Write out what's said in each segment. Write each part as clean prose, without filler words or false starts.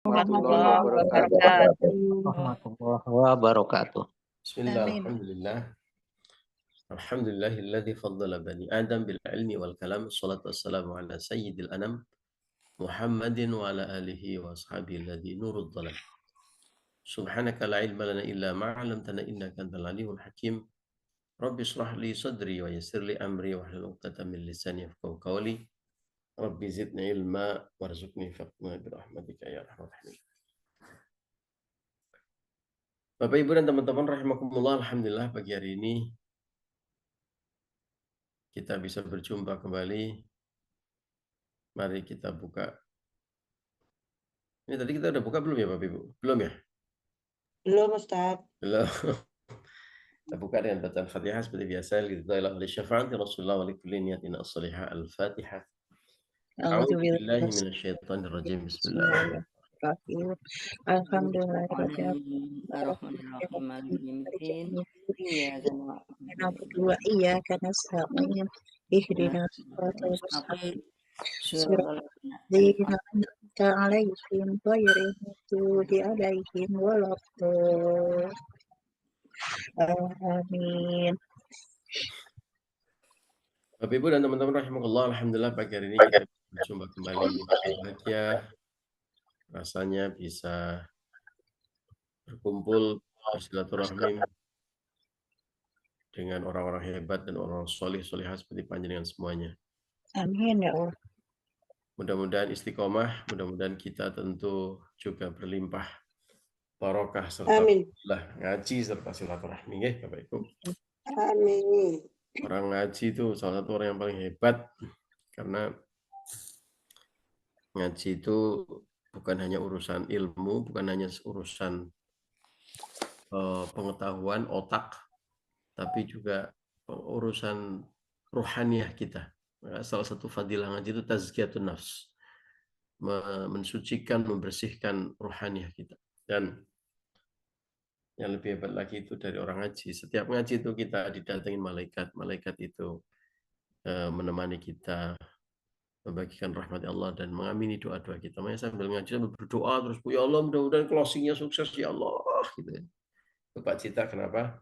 warahmatullahi wabarakatuh. warahmatullahi wabarakatuh. Bismillah, Amin. alhamdulillah. Alhamdulillahilladzi faddala bani Adam bil ilmi wal kalam. Wassalatu wassalamu ala sayyidil anam Muhammadin wa ala alihi wa ashabihi alladzi nurud dhalam. Subhanaka la ilma lana illa ma 'allamtana innaka antal alimul hakim. Rabbi shrah li sadri wa yassir li amri wa hlul 'uqdatam min lisani yafqahu qawli. Rabbi zidni ilma warzuqni fahma bi rahmatika ya arhamar rahimin. Bapak Ibu dan teman-teman rahimakumullah, alhamdulillah pagi hari ini kita bisa berjumpa kembali. Mari kita buka. Ini tadi kita udah buka belum ya Bapak Ibu? Belum ya? Belum, Ustaz. Belum. Kita buka dengan bacaan Fatihah seperti biasa. Lillahi wa syafaati Rasulullah wa likulli niyatin as-salihah al-Fatihah. A'udzu billahi minasyaitonir rajim. Bismillahirrahmanirrahim. Amin. Bapak Ibu dan teman-teman rahimakumullah, alhamdulillah pagi hari ini kita berjumpa kembali. Bahagia rasanya bisa berkumpul bersilaturahmi dengan orang-orang hebat dan orang soleh-solehah seperti panjenengan semuanya. Amin ya Allah. Mudah-mudahan istiqomah, mudah-mudahan kita tentu juga berlimpah barokah serta ngaji serta silaturahmi ya Bapak Ibu. Amin. Orang ngaji itu salah satu orang yang paling hebat karena ngaji itu bukan hanya urusan ilmu, bukan hanya urusan pengetahuan otak, tapi juga urusan ruhaniyah kita. Salah satu fadilah ngaji itu tazkiyatun nafs, mensucikan, membersihkan ruhaniyah kita. Dan yang lebih hebat lagi itu dari orang ngaji. Setiap ngaji itu kita didatengin malaikat. Malaikat itu menemani kita, membagikan rahmat Allah dan mengamini doa-doa kita. Makanya sambil ngaji sambil berdoa terus, ya Allah mudah-mudahan closingnya sukses ya Allah. Gitu. Bapak Cita kenapa?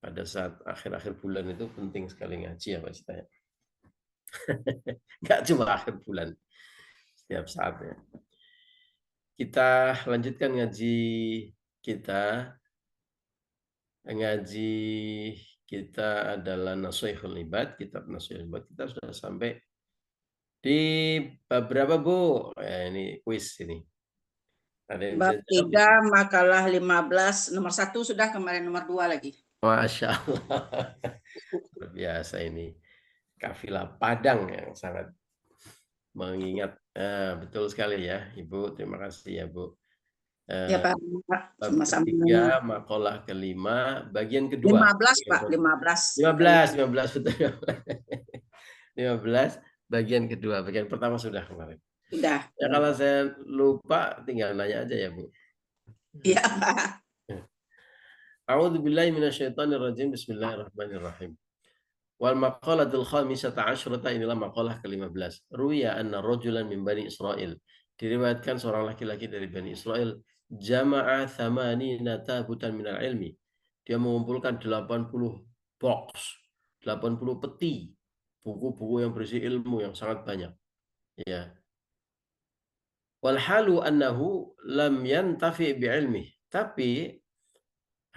Pada saat akhir-akhir bulan itu penting sekali ngaji ya Pak Cita ya. Nggak cuma akhir bulan, setiap saat ya. Kita lanjutkan ngaji kita. Ngaji kita adalah Nashihul Ibad, kitab Nashihul Ibad. Kita sudah sampai di bab berapa Bu? Ini kuis ini. Ada yang Bab 3, makalah 15, nomor 1 sudah, kemarin nomor 2 lagi. Masya Allah. Luar biasa ini. Kafilah Padang yang sangat mengingat. Betul sekali ya Ibu, terima kasih ya Bu. Ya Pak, Bab ketiga, makalah kelima, bagian kedua. 15 Pak, 15. 15 betul. 15 bagian kedua. Bagian pertama sudah kemarin. Sudah. Ya kalau saya lupa tinggal nanya aja ya Bu. Iya Pak. A'udzubillahi minasyaitonirrajim. Bismillahirrahmanirrahim. Wal maqalatul khamisata asyrata, inilah maqalah ke-15. Ruya anna rajulan min Bani Israil. Diriwayatkan seorang laki-laki dari Bani Israel, jama'a thamanina tabutan minal ilmi. Dia mengumpulkan 80 box, 80 peti buku-buku yang berisi ilmu yang sangat banyak. Ya. Wal halu annahu lam yantafi bi'ilmi. Tapi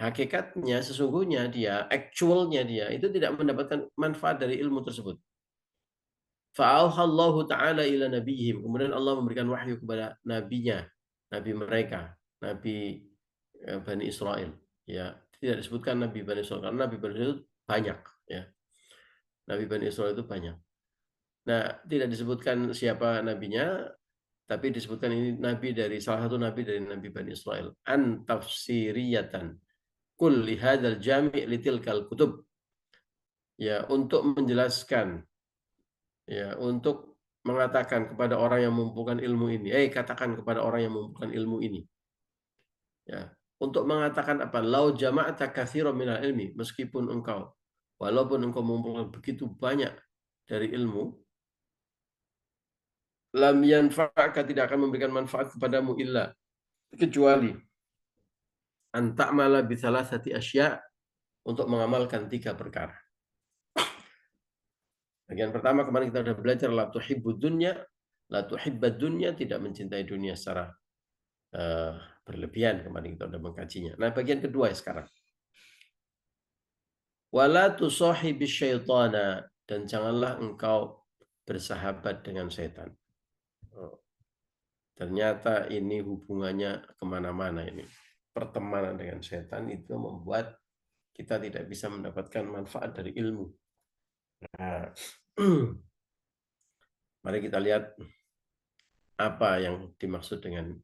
hakikatnya, sesungguhnya dia, actualnya dia itu tidak mendapatkan manfaat dari ilmu tersebut. Fa'auhallahu ta'ala ila nabiyihim. Kemudian Allah memberikan wahyu kepada nabinya, nabi mereka, nabi Bani Israel. Ya, tidak disebutkan nabi Bani Israel karena nabi Bani Israel itu banyak. Ya, nabi Bani Israel itu banyak. Nah, tidak disebutkan siapa nabinya, tapi disebutkan ini nabi dari salah satu nabi dari nabi Bani Israel. An tafsiriyatan kulli hadzal jami' litilkal kutub. Ya, untuk menjelaskan, ya, untuk mengatakan kepada orang yang mengumpulkan ilmu ini, katakan kepada orang yang mengumpulkan ilmu ini, ya, untuk mengatakan apa? Lau jama'ata katsiran minal ilmi, meskipun engkau, walaupun engkau mengumpulkan begitu banyak dari ilmu, lam yanfa'aka, tidak akan memberikan manfaat kepadamu illa kecuali anta'mala bisalasati asya, untuk mengamalkan 3 perkara. Bagian pertama kemarin kita sudah belajar la tuhibbud dunya, la tuhibbad dunya, tidak mencintai dunia secara berlebihan, kemarin kita sudah mengkajinya. Nah, bagian kedua ya sekarang. Wala tusahibis syaitana, dan janganlah engkau bersahabat dengan setan. Oh, ternyata ini hubungannya kemana-mana ini. Pertemanan dengan setan itu membuat kita tidak bisa mendapatkan manfaat dari ilmu. Nah, mari kita lihat apa yang dimaksud dengan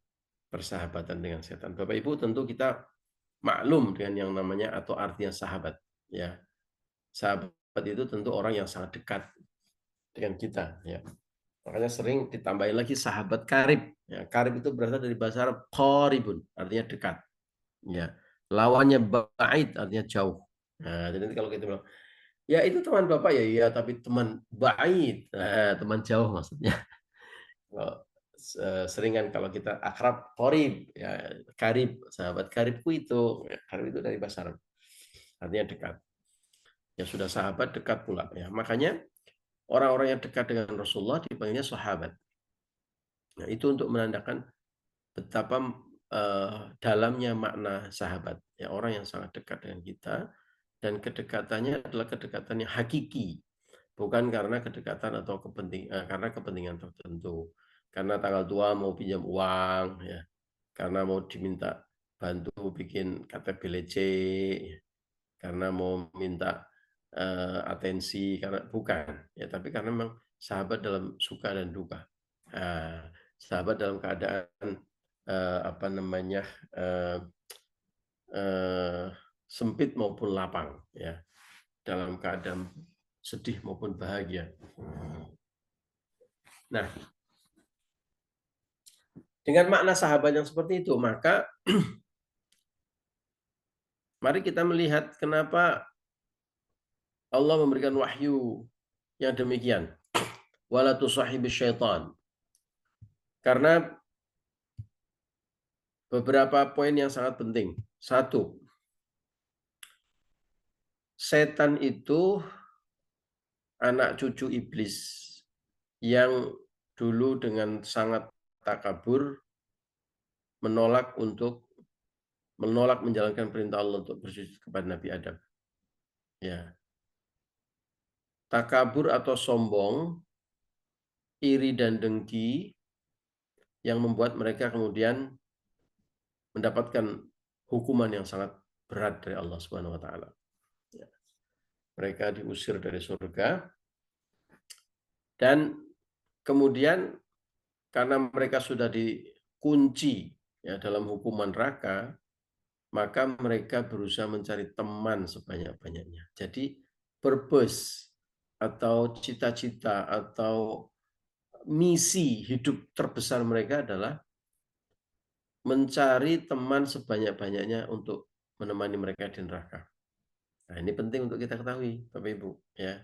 persahabatan dengan setan. Bapak Ibu, tentu kita maklum dengan yang namanya atau artinya sahabat. Ya, sahabat itu tentu orang yang sangat dekat dengan kita. Ya, makanya sering ditambahin lagi sahabat karib. Ya, karib itu berasal dari bahasa Arab qaribun, artinya dekat. Ya, lawannya ba'id, artinya jauh. Nah, jadi kalau kita bilang, ya itu teman Bapak ya, iya, tapi teman ba'id, teman jauh maksudnya. Seringan kalau kita akrab, qarib, ya, karib, sahabat karibku itu, ya, karib itu dari bahasa Arab, artinya dekat. Ya sudah sahabat, dekat pula. Ya, makanya orang-orang yang dekat dengan Rasulullah dipanggilnya sahabat. Nah, itu untuk menandakan betapa dalamnya makna sahabat. Ya, orang yang sangat dekat dengan kita, dan kedekatannya adalah kedekatan yang hakiki, bukan karena kedekatan atau karena kepentingan tertentu. Karena tanggal tua mau pinjam uang, ya, karena mau diminta bantu bikin KTP LC, karena mau minta atensi, karena bukan, ya, tapi karena memang sahabat dalam suka dan duka. Sahabat dalam keadaan apa namanya sempit maupun lapang, ya, dalam keadaan sedih maupun bahagia. Nah, dengan makna sahabat yang seperti itu, maka mari kita melihat kenapa Allah memberikan wahyu yang demikian. Wala tusahibis syaitan. Karena beberapa poin yang sangat penting. 1, setan itu anak cucu iblis yang dulu dengan sangat takabur menolak menjalankan perintah Allah untuk bersujud kepada Nabi Adam. Ya. Takabur atau sombong, iri dan dengki yang membuat mereka kemudian mendapatkan hukuman yang sangat berat dari Allah Subhanahu wa taala. Ya. Mereka diusir dari surga, dan kemudian karena mereka sudah dikunci, ya, dalam hukuman neraka, maka mereka berusaha mencari teman sebanyak-banyaknya. Jadi purpose atau cita-cita atau misi hidup terbesar mereka adalah mencari teman sebanyak-banyaknya untuk menemani mereka di neraka. Nah, ini penting untuk kita ketahui, Bapak Ibu, ya.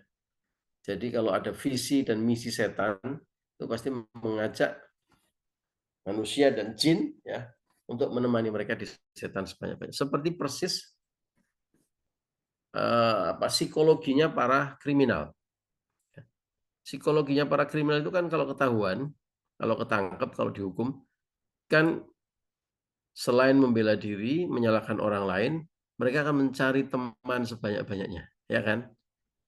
Jadi kalau ada visi dan misi setan, itu pasti mengajak manusia dan jin, ya, untuk menemani mereka di setan sebanyak-banyaknya. Seperti persis psikologinya para kriminal. Psikologinya para kriminal itu kan kalau ketahuan, kalau ketangkep, kalau dihukum, kan selain membela diri, menyalahkan orang lain, mereka akan mencari teman sebanyak-banyaknya, ya kan?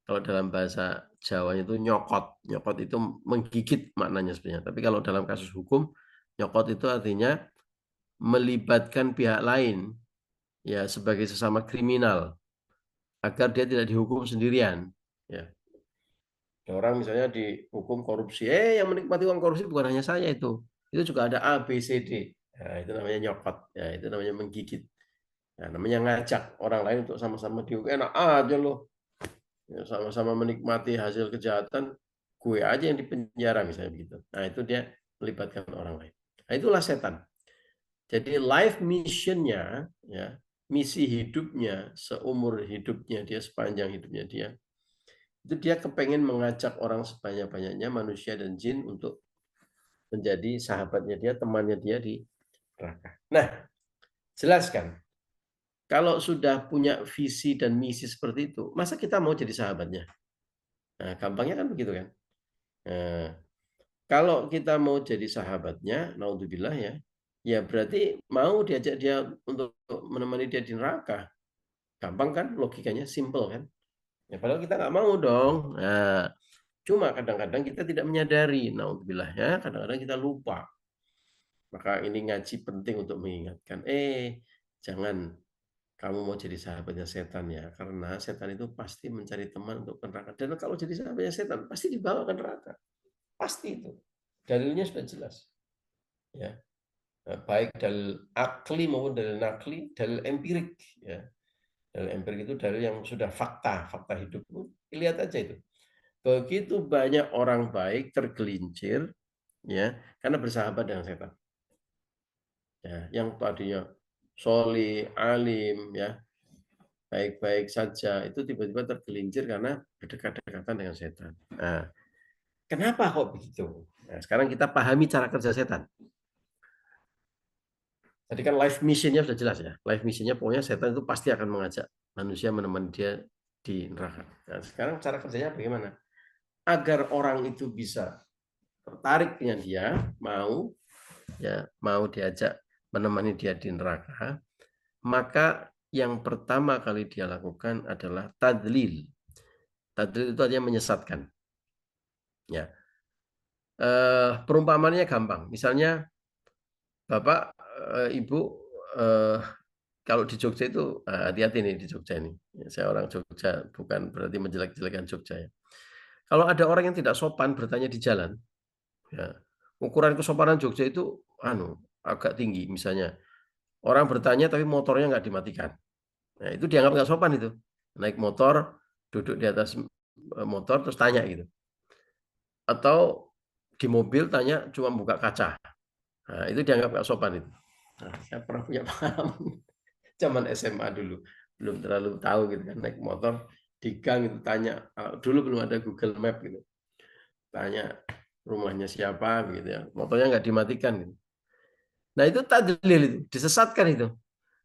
Kalau dalam bahasa Jawa itu nyokot. Nyokot itu menggigit maknanya sebenarnya. Tapi kalau dalam kasus hukum, nyokot itu artinya melibatkan pihak lain, ya, sebagai sesama kriminal agar dia tidak dihukum sendirian, ya. Orang misalnya dihukum korupsi, yang menikmati uang korupsi bukan hanya saya itu juga ada A, B, C, D. Nah, itu namanya nyokot, ya, itu namanya menggigit. Nah, namanya ngajak orang lain untuk sama-sama dihukum. Enak aja loh, ya, sama-sama menikmati hasil kejahatan, gue aja yang dipenjara misalnya begitu. Nah, itu dia melibatkan orang lain. Nah, itulah setan. Jadi life mission-nya, ya, misi hidupnya, seumur hidupnya dia, sepanjang hidupnya dia, itu dia kepengen mengajak orang sebanyak-banyaknya, manusia dan jin, untuk menjadi sahabatnya dia, temannya dia di neraka. Nah, jelaskan. Kalau sudah punya visi dan misi seperti itu, masa kita mau jadi sahabatnya? Nah, gampangnya kan begitu kan. Nah, kalau kita mau jadi sahabatnya, naudzubillah ya, ya berarti mau diajak dia untuk menemani dia di neraka. Gampang kan logikanya, simple kan. Ya padahal kita nggak mau dong. Nah, cuma kadang-kadang kita tidak menyadari, naudzubillah ya, kadang-kadang kita lupa. Maka ini ngaji penting untuk mengingatkan, jangan kamu mau jadi sahabatnya setan ya, karena setan itu pasti mencari teman untuk ke neraka. Dan kalau jadi sahabatnya setan, pasti dibawa ke neraka. Pasti itu. Dalilnya sudah jelas. Ya. Baik dalil akli maupun dalil nakli, dalil empirik. Ya. Dalil empirik itu dalil yang sudah fakta, fakta hidup. Lihat aja itu. Begitu banyak orang baik tergelincir, ya, karena bersahabat dengan setan. Ya, yang tadinya soli, alim, ya, baik-baik saja, itu tiba-tiba tergelincir karena berdekat-dekatan dengan setan. Nah, kenapa kok begitu? Nah, sekarang kita pahami cara kerja setan. Tadi kan life mission-nya sudah jelas ya. Life mission-nya pokoknya setan itu pasti akan mengajak manusia menemani dia di neraka. Nah, sekarang cara kerjanya bagaimana? Agar orang itu bisa tertarik dengan dia, mau diajak menemani dia di neraka, maka yang pertama kali dia lakukan adalah tadlil. Tadlil itu artinya menyesatkan. Ya, perumpamannya gampang. Misalnya, Bapak, Ibu, kalau di Jogja itu hati-hati nih di Jogja ini. Saya orang Jogja, bukan berarti menjelek-jelekan Jogja ya. Kalau ada orang yang tidak sopan bertanya di jalan, ya, ukuran kesopanan Jogja itu agak tinggi. Misalnya orang bertanya tapi motornya nggak dimatikan. Nah, itu dianggap nggak sopan itu. Naik motor, duduk di atas motor terus tanya gitu. Atau di mobil tanya cuma buka kaca. Nah, itu dianggap nggak sopan itu. Nah, saya pernah punya pengalaman zaman SMA dulu, belum terlalu tahu gitu kan, naik motor di gang itu tanya, dulu belum ada Google Map gitu, tanya rumahnya siapa gitu ya, motornya nggak dimatikan gitu. Nah itu tadlil, itu disesatkan itu.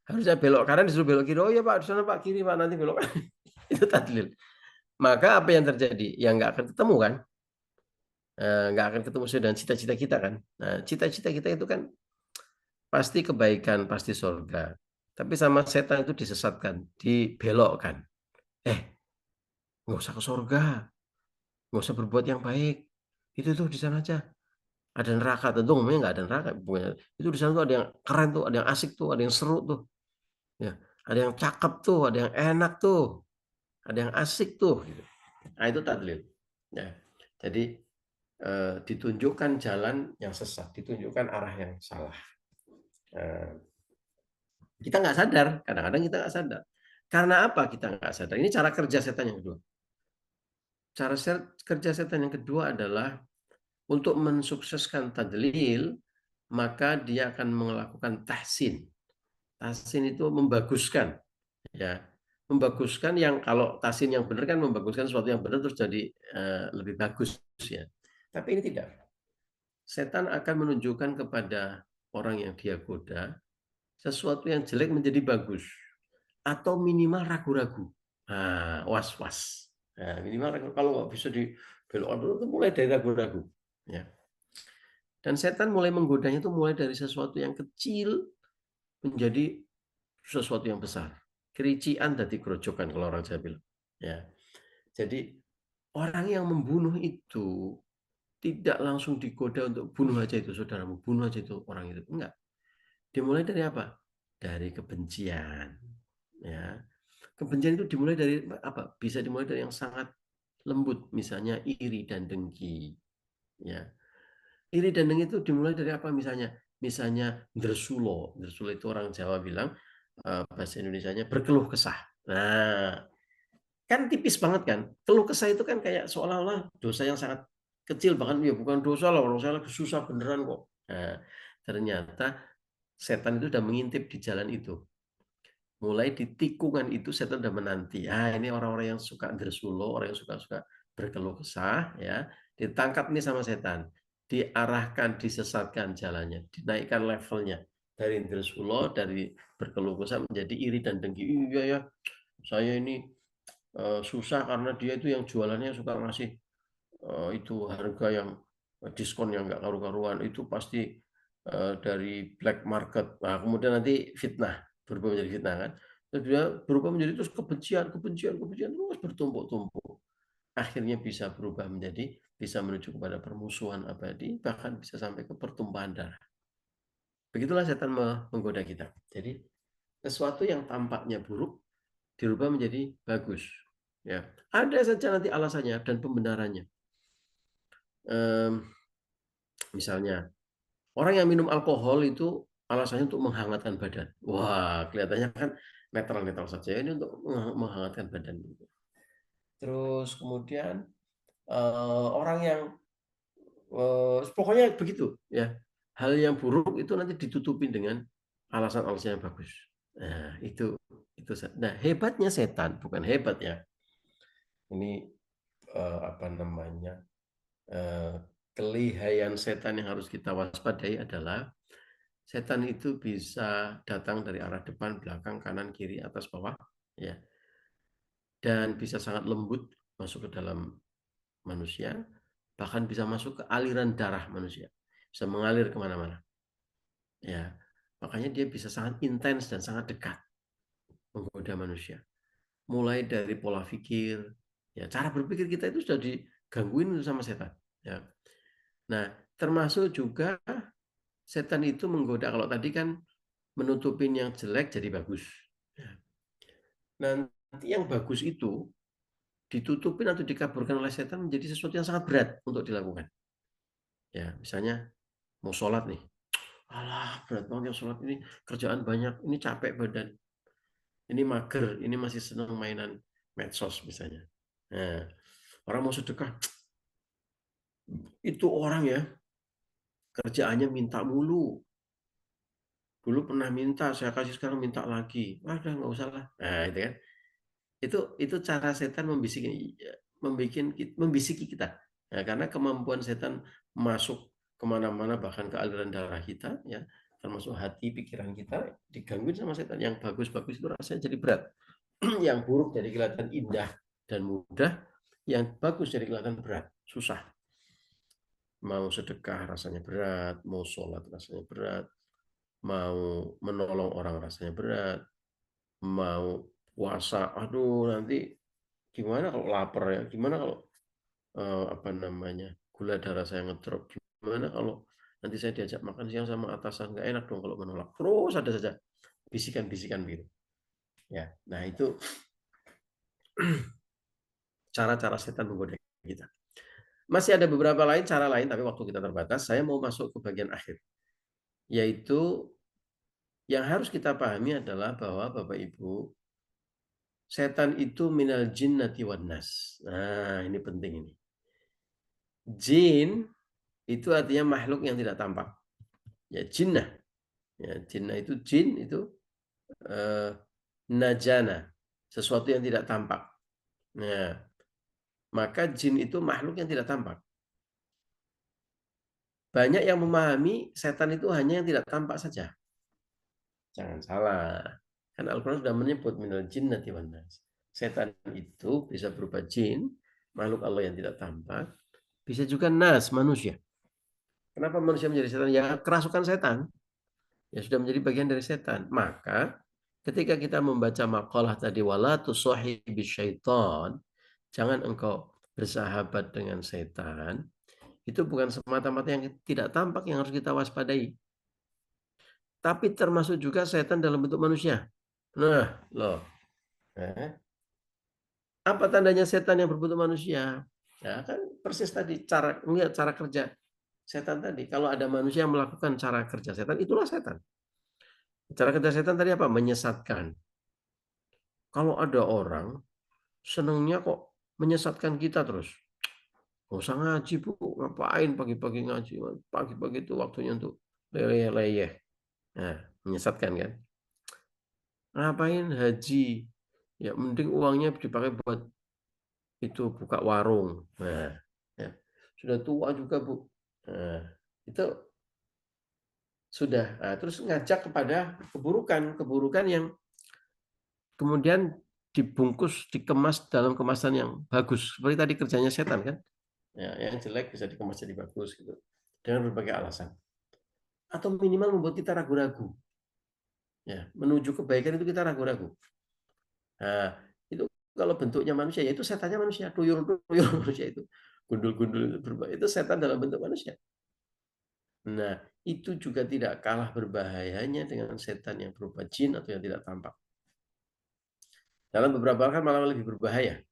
Harusnya belok kanan disuruh belok kiri. Oh iya Pak, di sana Pak, kiri Pak, nanti belok kanan. Itu tadlil. Maka apa yang terjadi? Ya nggak akan ketemu kan? Nggak akan ketemu sesuai dengan cita-cita kita kan? Nah, cita-cita kita itu kan pasti kebaikan, pasti surga. Tapi sama setan itu disesatkan, dibelokkan. Nggak usah ke surga, nggak usah berbuat yang baik. Itu tuh di sana aja. Ada neraka, tentu ngomongnya nggak ada neraka. Itu di sana tuh ada yang keren tuh, ada yang asik tuh, ada yang seru tuh. Ya, ada yang cakep tuh, ada yang enak tuh, ada yang asik tuh. Gitu. Nah itu tadlil. Ya, jadi ditunjukkan jalan yang sesat, ditunjukkan arah yang salah. Kita nggak sadar, kadang-kadang kita nggak sadar. Karena apa kita nggak sadar? Ini cara kerja setan yang kedua. Cara kerja setan yang kedua adalah untuk mensukseskan tadlil, maka dia akan melakukan tahsin. Tahsin itu membaguskan, ya, membaguskan yang kalau tahsin yang benar kan membaguskan sesuatu yang benar terus jadi lebih bagus, ya. Tapi ini tidak. Setan akan menunjukkan kepada orang yang dia goda sesuatu yang jelek menjadi bagus, atau minimal ragu-ragu, was-was. Nah, minimal ragu, kalau nggak bisa dibelokkan dulu, itu mulai dari ragu-ragu. Ya. Dan setan mulai menggodanya itu mulai dari sesuatu yang kecil menjadi sesuatu yang besar. Kerician dari kerojokan kalau orang Jawa bilang. Ya. Jadi orang yang membunuh itu tidak langsung digoda untuk bunuh aja itu saudaramu, bunuh aja itu orang itu. Enggak. Dimulai dari apa? Dari kebencian. Ya. Kebencian itu dimulai dari apa? Bisa dimulai dari yang sangat lembut, misalnya iri dan dengki. Ya. Iri dan dengki itu dimulai dari apa misalnya? Misalnya dersulo. Dersulo itu orang Jawa bilang, bahasa Indonesianya berkeluh kesah. Nah, kan tipis banget kan? Keluh kesah itu kan kayak seolah-olah dosa yang sangat kecil, bahkan ya bukan dosa lah, orang saya lagi susah beneran kok. Nah, ternyata setan itu sudah mengintip di jalan itu. Mulai di tikungan itu setan sudah menanti. Ini orang-orang yang suka dersulo, orang yang suka berkeluh kesah, ya, ditangkap nih sama setan, diarahkan, disesatkan jalannya, dinaikkan levelnya. dari Rasulullah, dari berkeluh kesah menjadi iri dan dengki. Iya ya, saya ini susah karena dia itu yang jualannya suka ngasih itu harga yang diskon yang nggak karu-karuan, itu pasti dari black market. Nah, kemudian nanti fitnah, berubah menjadi fitnah kan. Terus dia berubah menjadi terus kebencian terus bertumpuk-tumpuk. Akhirnya bisa berubah menjadi bisa menuju kepada permusuhan abadi, bahkan bisa sampai ke pertumpahan darah. Begitulah setan menggoda kita. Jadi sesuatu yang tampaknya buruk dirubah menjadi bagus. Ya, ada saja nanti alasannya dan pembenarannya. Misalnya orang yang minum alkohol itu alasannya untuk menghangatkan badan. Wah, kelihatannya kan netral-netral saja. Ini untuk menghangatkan badan. Terus kemudian orang yang pokoknya begitu ya. Hal yang buruk itu nanti ditutupin dengan alasan-alasan yang bagus. Nah, itu. Nah, hebatnya setan, bukan hebat ya. Ini apa namanya? Kelihayan setan yang harus kita waspadai adalah setan itu bisa datang dari arah depan, belakang, kanan, kiri, atas, bawah, ya, dan bisa sangat lembut masuk ke dalam manusia, bahkan bisa masuk ke aliran darah manusia, bisa mengalir kemana-mana, ya. Makanya dia bisa sangat intens dan sangat dekat menggoda manusia. Mulai dari pola pikir, ya, cara berpikir kita itu sudah digangguin sama setan, ya. Nah, termasuk juga setan itu menggoda, kalau tadi kan menutupin yang jelek jadi bagus. Nanti yang bagus itu ditutupin atau dikaburkan oleh setan menjadi sesuatu yang sangat berat untuk dilakukan. Ya, misalnya mau sholat nih. Alah, berat banget yang sholat ini, kerjaan banyak, ini capek badan. Ini mager, ini masih senang mainan medsos misalnya. Nah, orang mau sedekah, itu orang ya, kerjaannya minta mulu. Dulu pernah minta, saya kasih, sekarang minta lagi. Udah nggak usah lah. Nah, itu kan. Itu cara setan membisiki kita. Nah, karena kemampuan setan masuk kemana-mana, bahkan ke aliran darah kita, ya, termasuk hati, pikiran kita, digangguin sama setan. Yang bagus-bagus itu rasanya jadi berat. Yang buruk jadi kelihatan indah dan mudah. Yang bagus jadi kelihatan berat, susah. Mau sedekah rasanya berat, mau sholat rasanya berat, mau menolong orang rasanya berat, mau puasa, aduh nanti gimana kalau lapar ya, gimana kalau apa namanya, gula darah saya ngedrop, gimana kalau nanti saya diajak makan siang sama atasan, nggak enak dong kalau menolak. Terus ada saja bisikan-bisikan gitu ya. Nah, itu cara-cara setan menggoda kita. Masih ada beberapa cara lain, tapi waktu kita terbatas. Saya mau masuk ke bagian akhir, yaitu yang harus kita pahami adalah bahwa Bapak Ibu, setan itu minal jinnati wan nas. Nah, ini penting ini. Jin itu artinya makhluk yang tidak tampak. Ya, jinnah. Ya, jinnah itu jin itu najana, sesuatu yang tidak tampak. Nah, maka jin itu makhluk yang tidak tampak. Banyak yang memahami setan itu hanya yang tidak tampak saja. Jangan salah. Kan Al-Quran sudah menyebut minal jinnati wan nas. Setan itu bisa berupa jin, makhluk Allah yang tidak tampak, bisa juga nas, manusia. Kenapa manusia menjadi setan? Ya, kerasukan setan. Ya, sudah menjadi bagian dari setan. Maka ketika kita membaca maqalah tadi, wala tusahibi syaitan, jangan engkau bersahabat dengan setan, itu bukan semata-mata yang tidak tampak yang harus kita waspadai, tapi termasuk juga setan dalam bentuk manusia. Nah, loh. Apa tandanya setan yang berbentuk manusia? Ya kan persis tadi cara kerja setan tadi. Kalau ada manusia yang melakukan cara kerja setan, itulah setan. Cara kerja setan tadi apa? Menyesatkan. Kalau ada orang senangnya kok menyesatkan kita terus. Nggak usah ngaji, Bu. Ngapain pagi-pagi ngaji? Pagi-pagi itu waktunya untuk leyeh-leyeh. Nah, menyesatkan kan? Ngapain haji? Ya mending uangnya dipakai buat itu buka warung. Nah, ya. Sudah tua juga, Bu. Nah, itu Sudah. Nah, terus ngajak kepada keburukan yang kemudian dibungkus, dikemas dalam kemasan yang bagus. Seperti tadi kerjanya setan kan? Ya, yang jelek bisa dikemas jadi bagus gitu. Dengan berbagai alasan. Atau minimal membuat kita ragu-ragu. Ya, menuju kebaikan itu kita ragu-ragu. Nah, itu kalau bentuknya manusia, ya itu setannya manusia, tuyul-tuyul manusia itu. Gundul-gundul itu setan dalam bentuk manusia. Nah, itu juga tidak kalah berbahayanya dengan setan yang berupa jin atau yang tidak tampak. Dalam beberapa hal kan malah lebih berbahaya.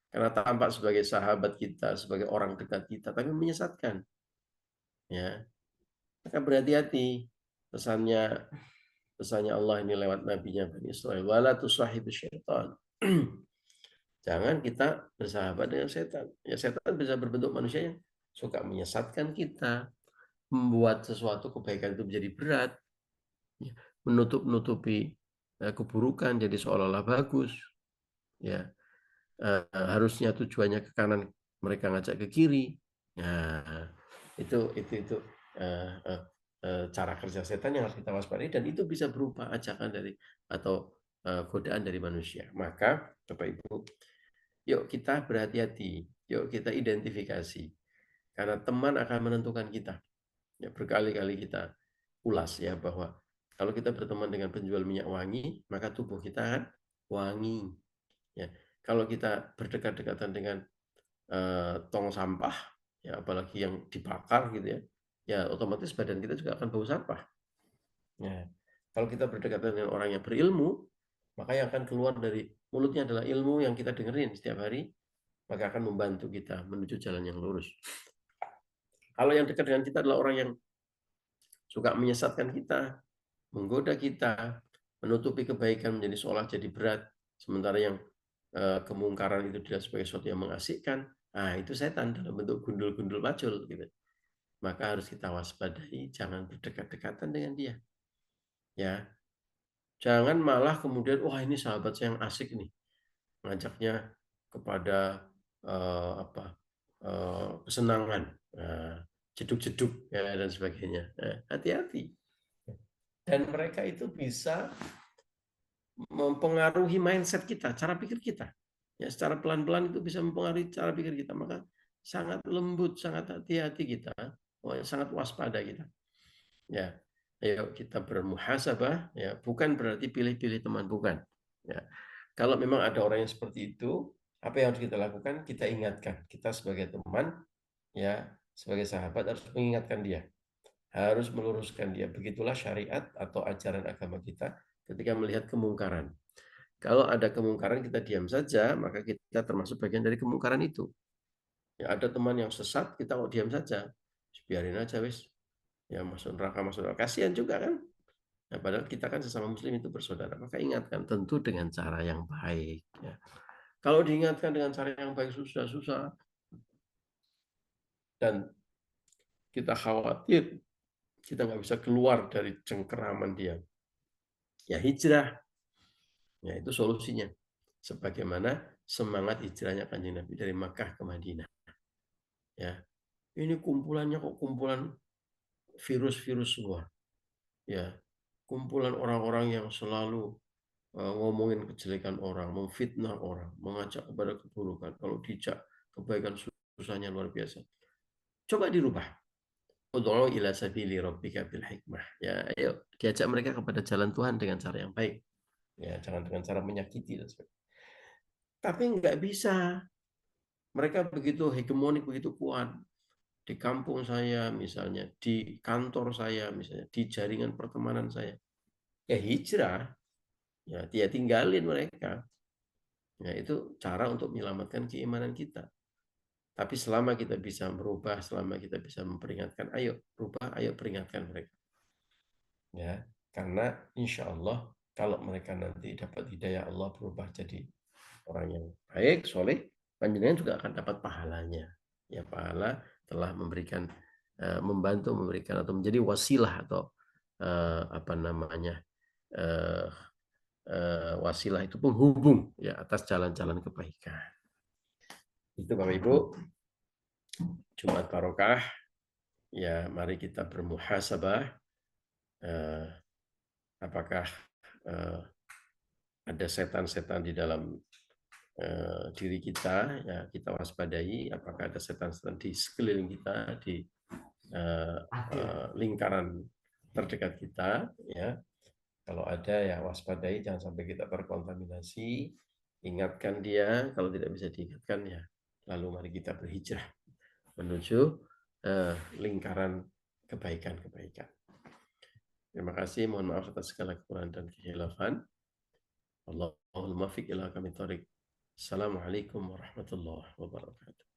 Karena tampak sebagai sahabat kita, sebagai orang dekat kita, tapi menyesatkan. Ya, maka berhati-hati. Pesannya Allah ini lewat nabinya Bani Israil. Wala tusahibu syaitan. Jangan kita bersahabat dengan setan. Ya, setan bisa berbentuk manusia yang suka menyesatkan kita, membuat sesuatu kebaikan itu menjadi berat, ya, menutup-nutupi keburukan jadi seolah-olah bagus. Ya, harusnya tujuannya ke kanan, mereka ngajak ke kiri. Nah, itu cara kerja setan yang harus kita waspadai, dan itu bisa berupa ajakan dari atau godaan dari manusia. Maka Bapak Ibu, yuk kita berhati-hati, yuk kita identifikasi, karena teman akan menentukan kita. Ya, berkali-kali kita ulas ya bahwa kalau kita berteman dengan penjual minyak wangi, maka tubuh kita akan wangi. Ya, kalau kita berdekat-dekatan dengan tong sampah, ya apalagi yang dibakar gitu ya, ya otomatis badan kita juga akan bau sampah. Ya, kalau kita berdekatan dengan orang yang berilmu, maka yang akan keluar dari mulutnya adalah ilmu yang kita dengerin setiap hari, maka akan membantu kita menuju jalan yang lurus. Kalau yang dekat dengan kita adalah orang yang suka menyesatkan kita, menggoda kita, menutupi kebaikan menjadi seolah jadi berat, sementara yang kemungkaran itu dilihat sebagai sesuatu yang mengasihkan, nah itu setan dalam bentuk gundul-gundul macul gitu. Maka harus kita waspadai, jangan berdekat-dekatan dengan dia. Ya, jangan malah kemudian, wah ini sahabat saya yang asik nih, ngajaknya kepada kesenangan, jeduk-jeduk ya, dan sebagainya. Hati-hati. Dan mereka itu bisa mempengaruhi mindset kita, cara pikir kita. Ya, secara pelan-pelan itu bisa mempengaruhi cara pikir kita. Maka sangat lembut, sangat hati-hati kita, sangat waspada kita. Ya, ayo kita bermuhasabah. Ya, bukan berarti pilih-pilih teman, bukan. Ya, kalau memang ada orang yang seperti itu, apa yang harus kita lakukan? Kita ingatkan. Kita sebagai teman, ya, sebagai sahabat harus mengingatkan dia, harus meluruskan dia. Begitulah syariat atau ajaran agama kita ketika melihat kemungkaran. Kalau ada kemungkaran kita diam saja, maka kita termasuk bagian dari kemungkaran itu. Ya, ada teman yang sesat, kita kok diam saja, biarin aja wis. Ya, masuk neraka, kasihan juga kan. Nah, padahal kita kan sesama muslim itu bersaudara. Maka ingatkan, tentu dengan cara yang baik. Ya. Kalau diingatkan dengan cara yang baik susah-susah, dan kita khawatir kita nggak bisa keluar dari cengkeraman dia, ya hijrah. Ya, itu solusinya. Sebagaimana semangat hijrahnya Kanjeng Nabi dari Makkah ke Madinah. Ya, ini kumpulannya kok kumpulan virus-virus semua. Ya, kumpulan orang-orang yang selalu ngomongin kejelekan orang, memfitnah orang, mengajak kepada keburukan. Kalau dijak kebaikan, susahnya luar biasa. Coba dirubah. Ud'u ila sabili rabbika bil hikmah. Ya, ayo diajak mereka kepada jalan Tuhan dengan cara yang baik. Ya, jangan dengan cara menyakiti dan sebagainya. Tapi nggak bisa. Mereka begitu hegemonik, begitu kuat. Di kampung saya misalnya, di kantor saya misalnya, di jaringan pertemanan saya. Ya hijrah, ya dia tinggalin mereka. Ya itu cara untuk menyelamatkan keimanan kita. Tapi selama kita bisa merubah, selama kita bisa memperingatkan, ayo rubah, ayo peringatkan mereka. Ya, karena insya Allah kalau mereka nanti dapat hidayah Allah, berubah jadi orang yang baik, soleh, panjenengan juga akan dapat pahalanya. Ya, pahala telah memberikan, membantu memberikan atau menjadi wasilah atau apa namanya, wasilah itu penghubung ya atas jalan-jalan kebaikan. Itu Bapak Ibu, Jumat Barokah. Ya, mari kita bermuhasabah, apakah ada setan-setan di dalam diri kita, ya kita waspadai. Apakah ada setan-setan di sekeliling kita, di lingkaran terdekat kita, ya. Kalau ada, ya waspadai, jangan sampai kita terkontaminasi. Ingatkan dia, kalau tidak bisa diingatkan, ya lalu mari kita berhijrah menuju lingkaran kebaikan-kebaikan. Terima kasih, mohon maaf atas segala kekurangan dan kekhilafan. Allahumma muwaffiq ila aqwamit thoriq. Assalamualaikum warahmatullahi wabarakatuh.